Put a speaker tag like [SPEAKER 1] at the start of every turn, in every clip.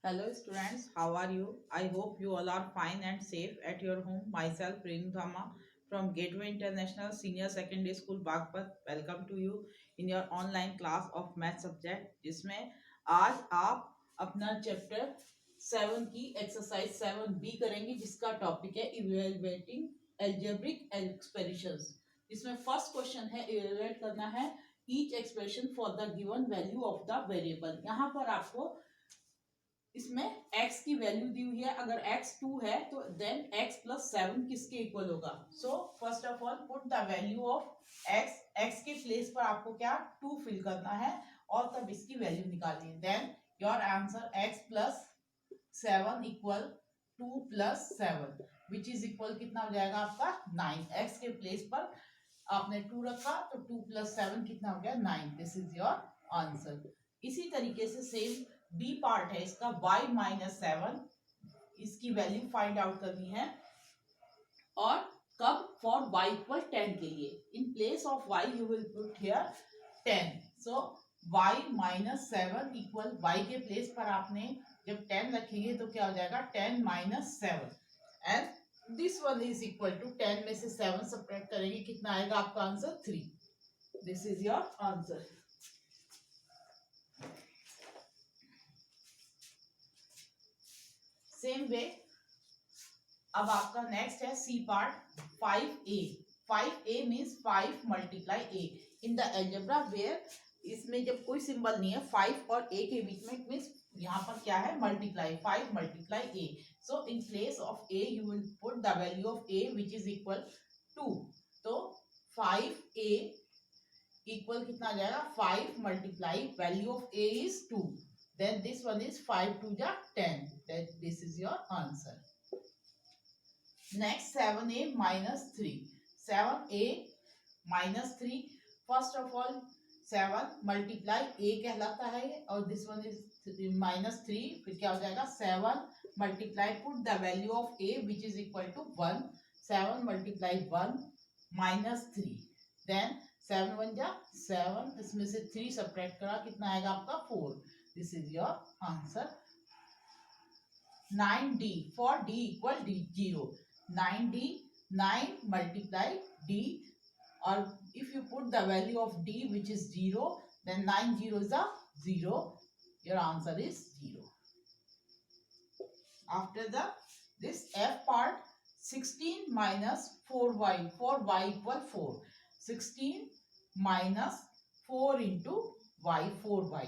[SPEAKER 1] Hello students, how are you? I hope you all are fine and safe at your home. Myself Renu Dhama from Gateway International Senior Secondary School Bagpat. Welcome to you in your online class of math subject जिसमें आज आप अपना chapter 7 की exercise 7B करेंगे जिसका topic है evaluating algebraic expressions. इसमें first question है इवेलुएट करना है each expression for the given value of the variable. यहाँ पर आपको इसमें x की वैल्यू दी हुई है। अगर x 2 है तो देन x प्लस 7 किसके इक्वल होगा। So first of all put the value of x के प्लेस पर आपको क्या 2 फिल करना है और तब इसकी वैल्यू निकालनी है। Then your answer x plus 7 equal 2 plus 7 which is equal कितना हो जाएगा आपका 9। x के प्लेस पर आपने 2 रखा तो 2 प्लस 7 कितना हो गया 9। This is your answer. इसी तरीके से सेम बी पार्ट है इसका y माइनस 7 इसकी वैल्यू फाइंड आउट करनी है और कब फॉर y इक्वल 10 के लिए in place of y you will put here 10। So y minus 7 equal y के प्लेस पर आपने जब 10 रखेंगे तो क्या हो जाएगा 10 minus 7 and this one is equal to 10 में से 7 सब्ट्रैक्ट करेंगे कितना आएगा आपका answer 3। This is your answer. Same way अब आपका नेक्स्ट है C part 5a। 5a means 5 multiply a in the algebra where इसमें जब कोई सिंबल नहीं है 5 और a के बीच में इट मीन्स यहाँ पर क्या है multiply 5 multiply a। So in place of a you will put the value of a which is equal 2। तो 5a इक्वल कितना आ जाएगा 5 multiply value of a is 2। Then this one is 5 to the 10. That this is your answer. Next 7a minus 3. 7a minus 3. First of all 7 multiply a कहलाता है और this one is minus 3 फिर क्या हो जाएगा 7 multiply put the value of a which is equal to 1। 7 multiply 1 minus 3 then 7 1 जा 7 इसमें से 3 सब्ट्रैक्ट करा कितना आएगा आपका 4। This is your answer। 9d for d equal d 0। 9d 9 multiply d or if you put the value of d which is 0 then 9 0 is a 0। Your answer is 0। After the this f part 16 minus 4y for y equal 4। 16 minus 4 into y 4y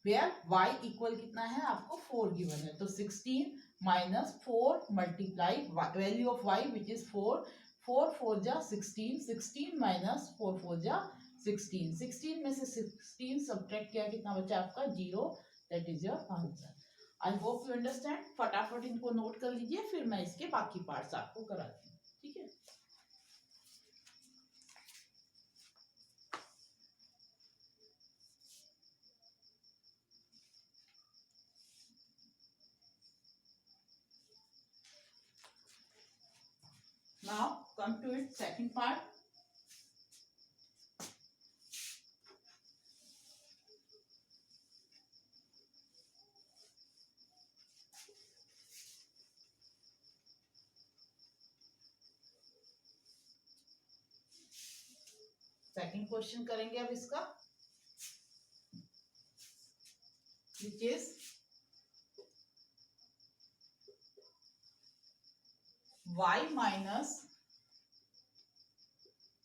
[SPEAKER 1] where y equal कितना है आपको 4 given है तो 16 minus 4 multiply value of y which is 4। 4 4 जा 16 16 minus 4 4 जा 16 16 में से 16 subtract किया कितना बचा आपका 0। That is your answer. I hope you understand. फटाफट इनको नोट कर लीजिए फिर मैं इसके बाकी पार्ट्स आपको कराती हूँ। ठीक है। Now come to its second part। Second question करेंगे अब इसका which is y minus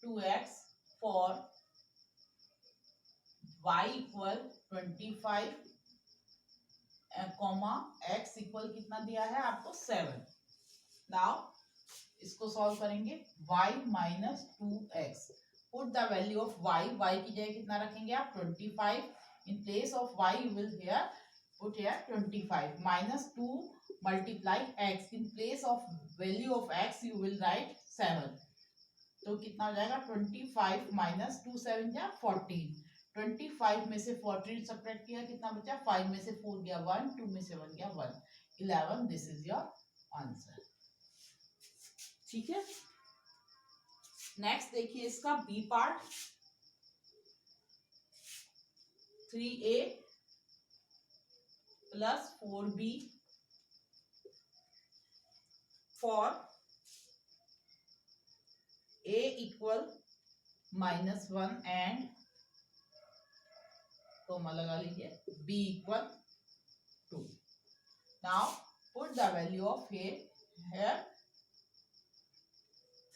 [SPEAKER 1] 2x for y equal 25 comma x equal कितना दिया है आपको 7। नाउ इसको सॉल्व करेंगे y minus 2x put the value of y की जगह कितना रखेंगे आप 25 in place of y you will hear put here 25 minus 2 multiply x in place of value of x you will write 7। तो कितना हो जाएगा 25 माइनस 2 7 जा 14। 25 में से 14 सब्ट्रैक्ट किया कितना बचा 5 में से 4 गया 1 2 में से 1 गया 1 11। This is your answer. ठीक है। नेक्स्ट देखिए इसका B part 3a plus 4b for a equal -1 and comma लगा लीजिए b equal 2. Now put the value of a here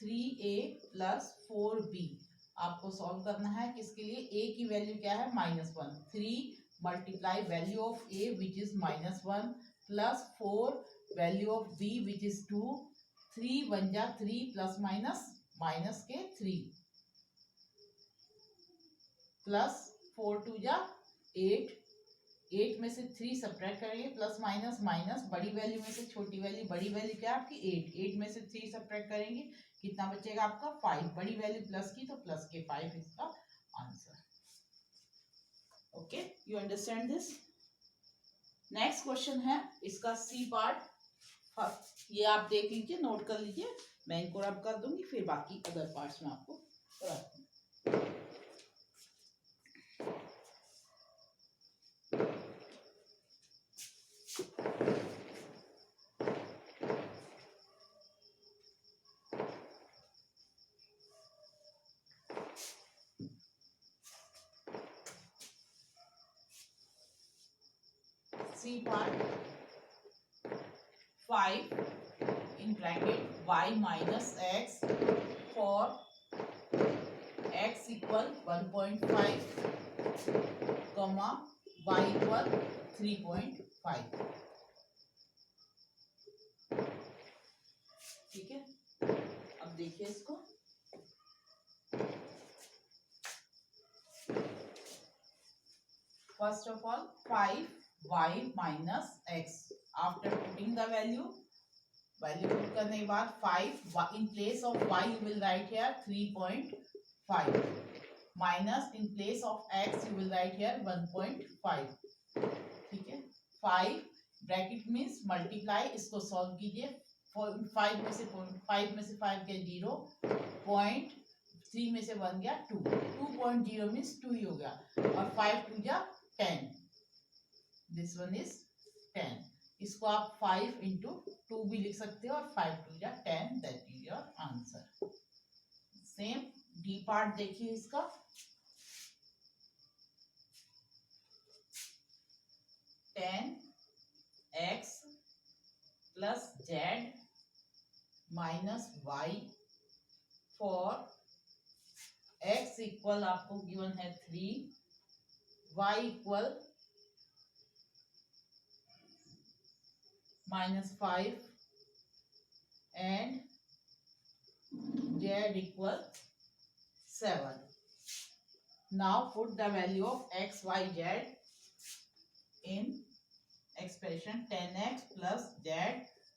[SPEAKER 1] 3a plus 4b. आपको सॉल्व करना है किसके लिए? a की वैल्यू क्या है? -1. 3 multiply value of a which is -1 plus 4 value of b which is 2. 3 1 जा 3 प्लस माइनस के 3 प्लस 4 2 जा 8. 8 में से 3 सब्ट्रैक्ट करेंगे प्लस माइनस माइनस बड़ी वैल्यू में से छोटी वैल्यू. बड़ी वैल्यू क्या है आपकी? 8. 8 में से 3 सब्ट्रैक्ट करेंगे कितना बचेगा आपका? 5. बड़ी वैल्यू प्लस की तो प्लस के 5 इसका answer. Okay, you understand this. Next question है इसका सी पार्ट. ये आप देख लीजिए, नोट कर लीजिए, मैं इनको रब कर दूंगी, फिर बाकी अदर पार्ट्स में आपको कराती हूँ. C part 5 in bracket y minus x for x equal 1.5 comma y equal 3.5. ठीक है, अब देखिए इसको. First of all 5y minus x. After putting the value put करने के बाद 5 in place of y you will write here 3.5 minus in place of x you will write here 1.5. ठीक है, 5 ब्रैकेट मीन्स मल्टीप्लाई. इसको solve कीजिए. 5 में से 5 गया 0, 0.3 में से 1 गया 2. 2.0 मीन्स 2 ही हो गया और 5 2 जा 10. This one is 10. इसको आप 5 इंटू 2 भी लिख सकते हो और 5 2 जा 10. That is your answer. Same D part देखिए इसका. Ten x plus z minus y for x equal आपको गिवन है 3, y equal -5 and z equal 7. Now put the value of x, y, z in expression 10x plus z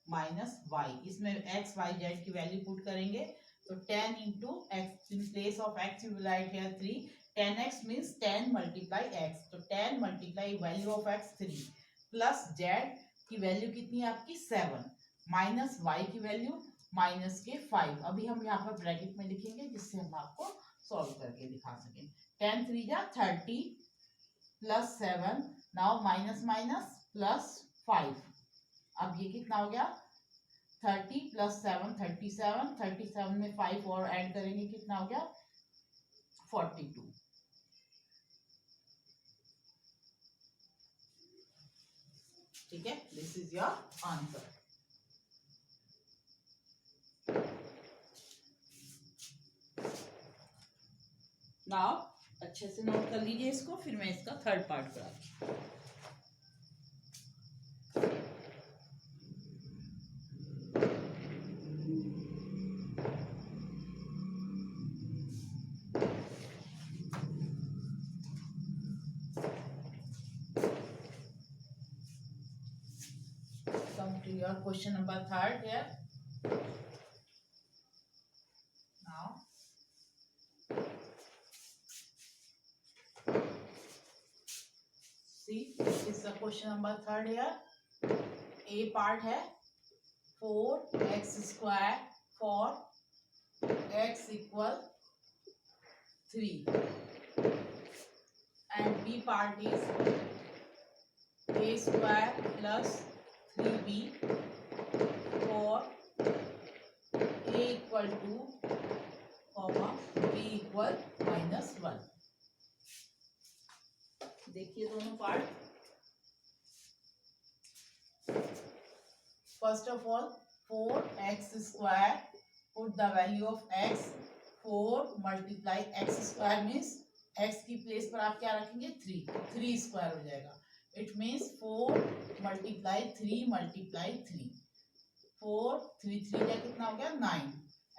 [SPEAKER 1] minus y. इसमें x, y, z की value put करेंगे तो 10 into x in place of x you will write here 3. 10x means 10 multiply x. तो 10 multiply value of x 3 plus z की value कितनी है आपकी? 7 minus y की वैल्यू माइनस के 5. अभी हम यहाँ पर ब्रैकेट में लिखेंगे जिससे हम आपको सॉल्व करके दिखा सकें. 10 3 जा 30 plus 7. Now minus minus plus 5. अब ये कितना हो गया? 30 प्लस 7 37. 37 में 5 और ऐड करेंगे कितना हो गया? 42. ठीक है, this is your answer. Now अच्छे से नोट कर लीजिए इसको, फिर मैं इसका थर्ड पार्ट कराती हूँ. To your question number 3 here. Now see, this is the question number 3 here. A part है 4x square for x equal 3 and B part is a square plus 3b for a equal to comma b equal -1। देखिए दोनों part. First of all 4x² put the value of x, 4 multiply x² means x की place पर आप क्या रखेंगे 3 square हो जाएगा। It means 4 multiply 3 multiply 3, 4 3 3 या कितना हो गया 9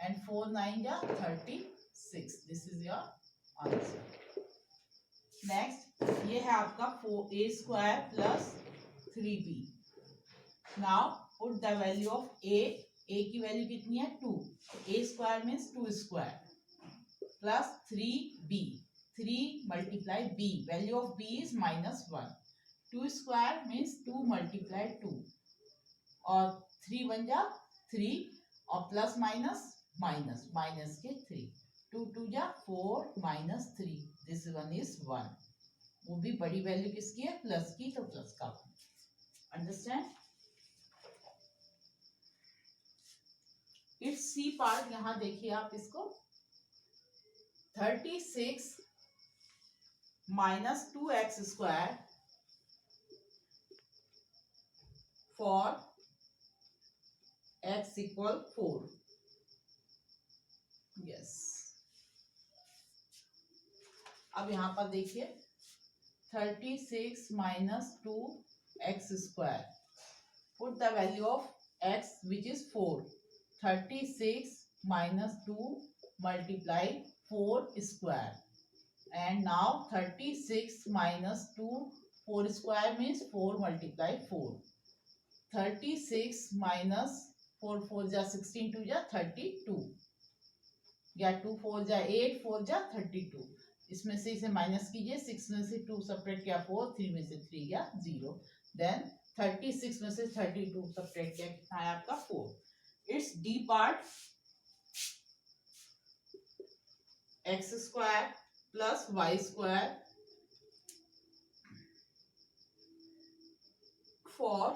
[SPEAKER 1] एंड 4 9 या 36। This is your answer. Next ये है आपका 4a² plus 3b। Now put the value of a की वैल्यू कितनी है 2, a² means 2 square plus 3b, 3 multiply b, value of b is -1, 2 square means 2 multiply 2 और 3 बन जा 3 और प्लस माइनस माइनस माइनस के 3, 2 2 जा 4 -3, दिस वन इज 1। वो भी बड़ी वैल्यू किसकी है प्लस की, तो प्लस का। अंडरस्टैंड। It's C part. यहां देखिए आप इसको 36 minus 2x² for x equal 4। Yes अब यहां पर देखिए 36 minus 2x², put the value of x which is 4, 36 minus 2 multiply 4 square and now 36 minus 2 4 square means 4 multiply 4, 36 minus 4 4 जा 16 2 जा 32 या 2 4 जा 8 4 जा 32। इसमें से इसे माइनस कीजिए, 6 में से 2 सब्ट्रैक्ट किया 4, 3 में से 3 या 0, देन 36 में से 32 सब्ट्रैक्ट किया कितना है आपका 4। It's D part x² plus y² for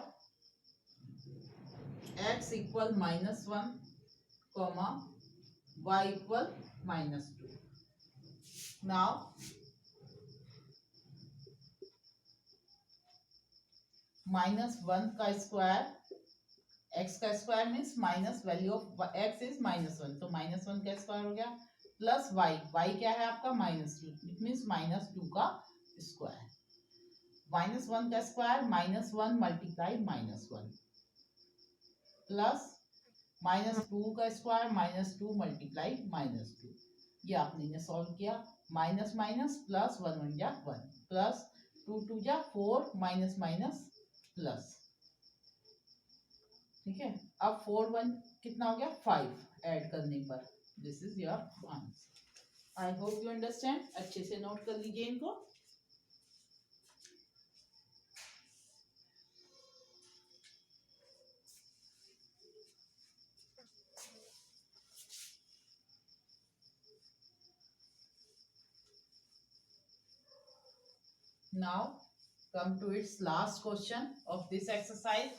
[SPEAKER 1] x equal -1, y equal -2। Now -1 का स्क्वायर, x का square means minus value of x is -1, तो -1 का स्क्वायर हो गया प्लस y क्या है आपका -2, इट मीन्स -2 का स्क्वायर। -1 का स्क्वायर -1 मल्टीप्लाई -1 प्लस -2 का स्क्वायर -2 मल्टीप्लाई -2। ये आपने सॉल्व किया, माइनस माइनस प्लस 1 1 जा 1 प्लस 2 2 जा 4 माइनस माइनस प्लस। ठीक है, अब 4 1 कितना हो गया 5 ऐड करने पर। This is your answer. I hope you understand. अच्छे से नोट कर लीजिए इनको। Now come to its last question of this exercise.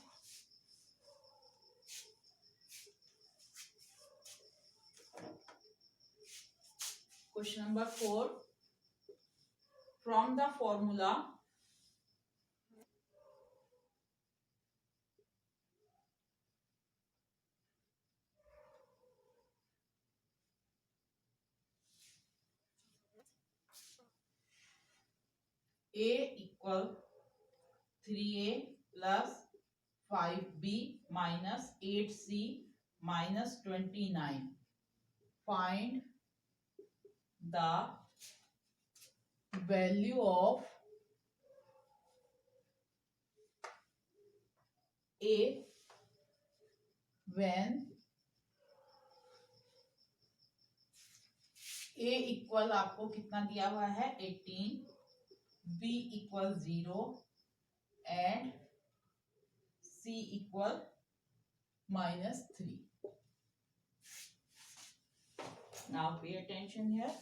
[SPEAKER 1] Question number 4. From the formula A equal 3A plus 5B minus 8C minus 29. Find the value of A when A equal आपको कितना दिया हुआ है 18, B equal 0 and C equal -3. Now pay attention here.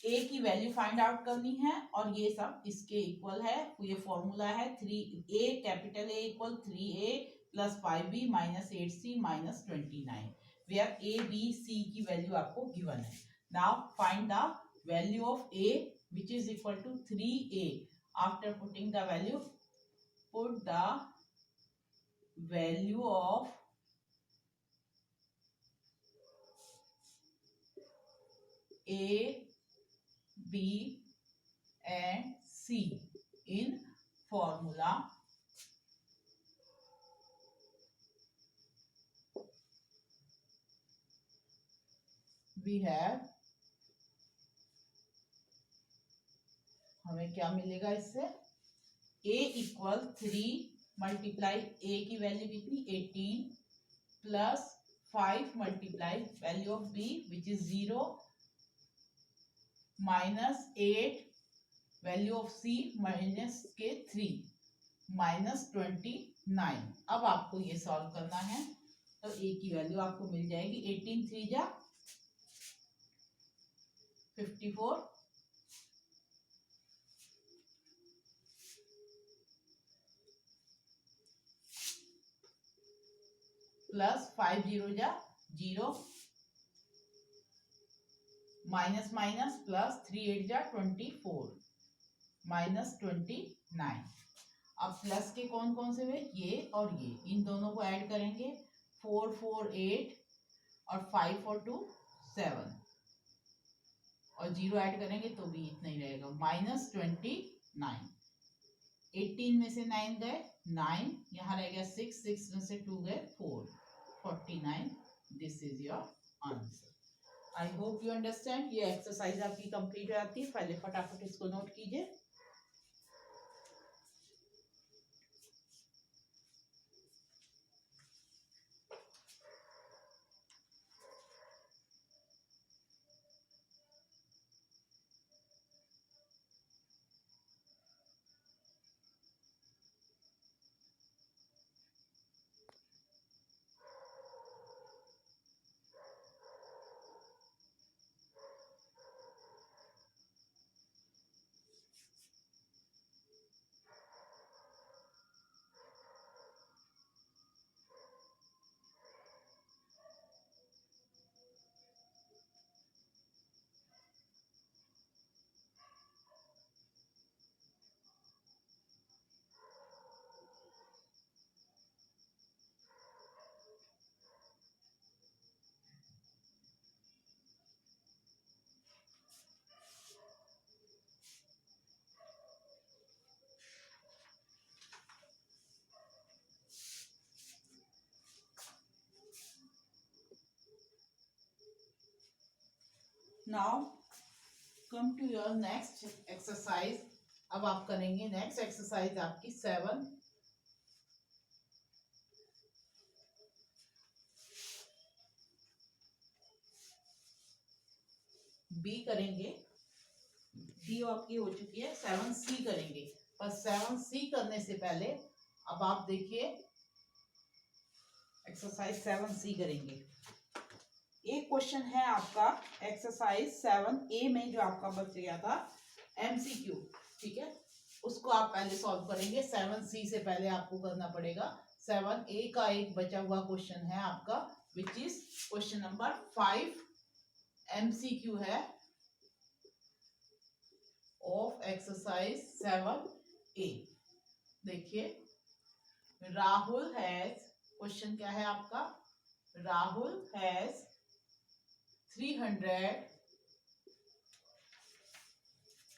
[SPEAKER 1] ए की value find out करनी है और ये सब इसके इक्वल है। ये फॉर्मूला है 3a capital A equal 3a plus 5b minus 8c minus 29 where A B C की वैल्यू आपको गिवन है। Now find the value of a which is equal to 3a. After putting the value, put the value of a, b and c in formula. We have, हमें क्या मिलेगा इससे, a equal 3 multiply a की value कितनी 18 plus 5 multiply value of b which is 0 minus 8 value of c minus के 3 minus 29। अब आपको ये सॉल्व करना है तो a की वैल्यू आपको मिल जाएगी 18 3 जा 54 प्लस 5 जीरो जा 0 माइनस माइनस प्लस 3 8 जा 24 माइनस 29। अब प्लस के कौन कौन से हुए, ये और ये, इन दोनों को ऐड करेंगे 4 4 8 और 5 और 2 7 और 0 ऐड करेंगे तो भी इतना ही रहेगा माइनस 29। 18 में से 9 गए 9, यहाँ रह गया 6 6 में से 2 गए 4 49। This is your answer. I hope you understand. ये एक्सरसाइज आपकी कंप्लीट हो जाती है। पहले फटाफट इसको नोट कीजिए। Now come to your next exercise. अब आप करेंगे नेक्स्ट एक्सरसाइज आपकी 7 बी करेंगे। डी आपकी हो चुकी है, 7 सी करेंगे। पर 7 सी करने से पहले अब आप देखिए एक्सरसाइज 7 सी करेंगे। एक क्वेश्चन है आपका एक्सरसाइज 7 ए में जो आपका बच गया था एमसीक्यू, ठीक है, उसको आप पहले सॉल्व करेंगे। 7 सी से पहले आपको करना पड़ेगा 7 ए का एक बचा हुआ क्वेश्चन है आपका which is question number 5 MCQ है ऑफ एक्सरसाइज 7 ए। देखिए राहुल हैज, क्वेश्चन क्या है आपका, Rahul has 300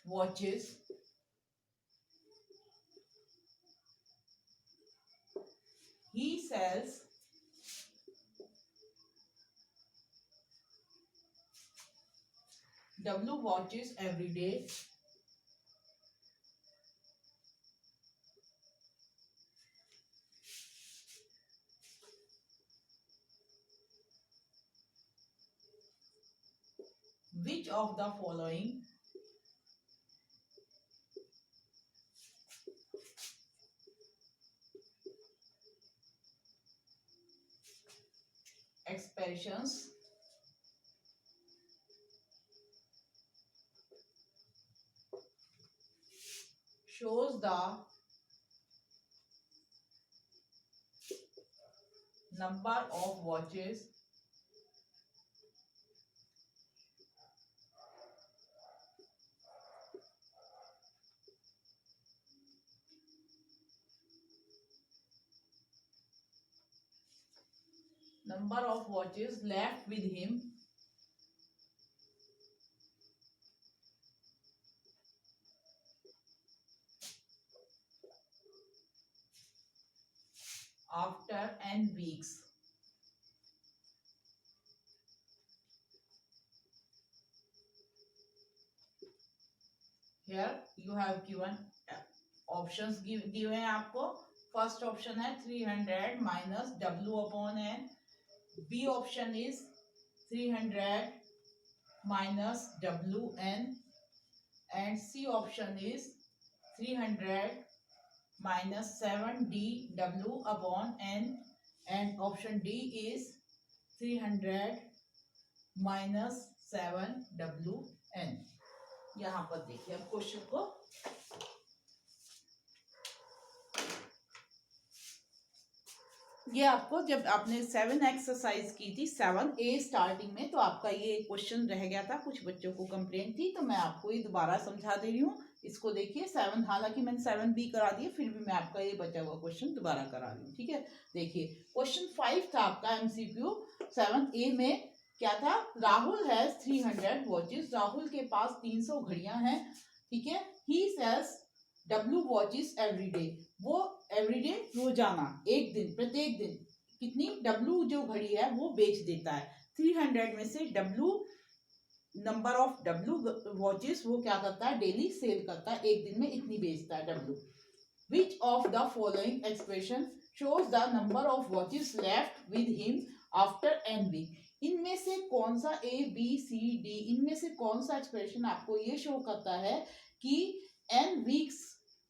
[SPEAKER 1] watches he sells W watches every day. Which of the following expressions the number of watches left with him after n weeks. Here you have given options दिए हैं आपको. First option है 300 minus W upon n. B option is 300 minus Wn, and C option is 300 minus 7dW upon n, and option D is 300 minus 7Wn. यहाँ पर देखिए अब question को. ये आपको जब आपने 7 एक्सरसाइज की थी 7A स्टार्टिंग में, तो आपका ये क्वेश्चन रह गया था. कुछ बच्चों को कंप्लेंट थी, तो मैं आपको ये दोबारा समझा दे रही हूँ. इसको देखिए 7, हालांकि मैंने 7B करा दिया, फिर भी मैं आपका ये बचा हुआ क्वेश्चन दोबारा करा रही हूँ. ठीक है, देखिए क्वेश्चन 5 था आपका MCQ. 7A में क्या था? Rahul has 300 watches. राहुल के पास 300 घड़ियां हैं. ठीक है, he sells W watches every day. वो एवरीडे रोजाना, एक दिन, प्रत्येक दिन कितनी W जो घड़ी है वो बेच देता है. 300 में से W, number of W watches वो क्या करता है? डेली सेल करता है, एक दिन में इतनी बेचता है W. Which of the following expression shows the number of watches left with him after n week. इनमें से कौन सा A B C D, इनमें से कौन सा एक्सप्रेशन आपको ये शो करता है कि n वीक्स,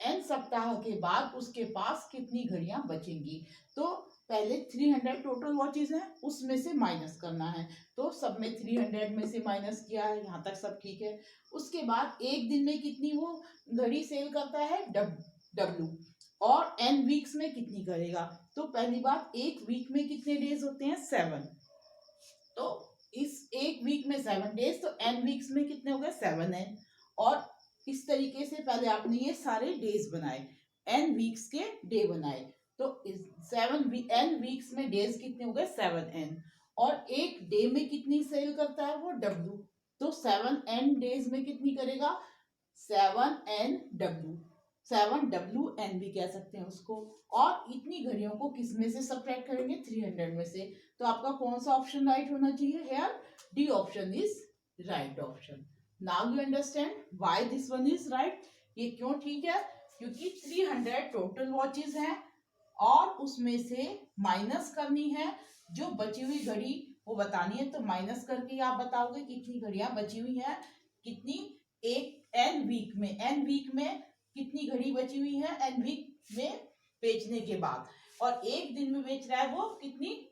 [SPEAKER 1] n सप्ताह के बाद उसके पास कितनी घड़ियां बचेंगी? तो पहले 300 टोटल वॉचेस हैं, उसमें से माइनस करना है. तो सब में 300 में से माइनस किया है, यहाँ तक सब ठीक है. उसके बाद एक दिन में कितनी वो घड़ी सेल करता है? W. और n वीक्स में कितनी करेगा? तो पहली बात, एक वीक में कितने डेज होते हैं? 7. तो इस एक वीक में 7 डेज, तो n वीक्स में कितने हो गए? 7n. और इस तरीके से पहले आपने ये सारे डेज बनाए, n वीक्स के डे बनाए. तो 7n वीक्स में डेज कितने हो गए? 7n. और एक डे में कितनी सेल करता है वो? W. तो 7n डेज में कितनी करेगा? 7nW. 7WN भी कह सकते हैं उसको. और इतनी घड़ियों को किस में से सब्ट्रैक्ट करेंगे? 300 में से. तो आपका कौन सा ऑप्शन राइट होना चाहिए? Here D option is right option. Now you understand why this one is right. ये क्यों ठीक है? क्योंकि 300 टोटल वॉचेस हैं और उसमें से माइनस करनी है जो बची हुई घड़ी, वो बतानी है. तो माइनस करके आप बताओगे कितनी घड़ियां बची हुई हैं, कितनी एक n वीक में कितनी घड़ी बची हुई है n वीक में बेचने के बाद. और एक दिन में बेच रहा है वो कितनी?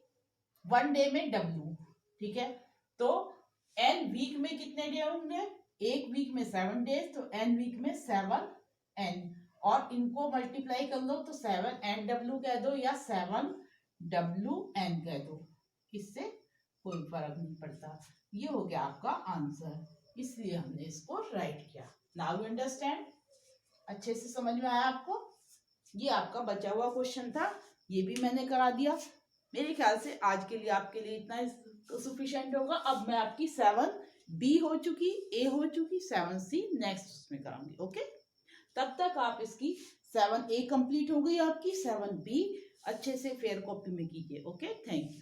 [SPEAKER 1] 1 डे में W. ठीक है, तो n वीक में कितने डे होंगे? एक वीक में 7 डेज, तो n वीक में 7n. और इनको मल्टीप्लाई कर लो तो 7nW कह दो या 7WN कह दो, इससे कोई फर्क नहीं पड़ता. ये हो गया आपका आंसर, इसलिए हमने इसको राइट किया. Now you understand. अच्छे से समझ में आया आपको? ये आपका बचा हुआ क्वेश्चन था, ये भी मैंने करा दिया. मेरे ख्याल से आज के लिए आपके लिए इतना सफिशिएंट होगा. अब मैं आपकी 7B हो चुकी, A हो चुकी, 7C नेक्स्ट उसमें कराऊंगी. ओके, तब तक आप इसकी 7A कंप्लीट हो गई, आपकी 7B अच्छे से फेयर कॉपी में कीजिए. Okay, thank you.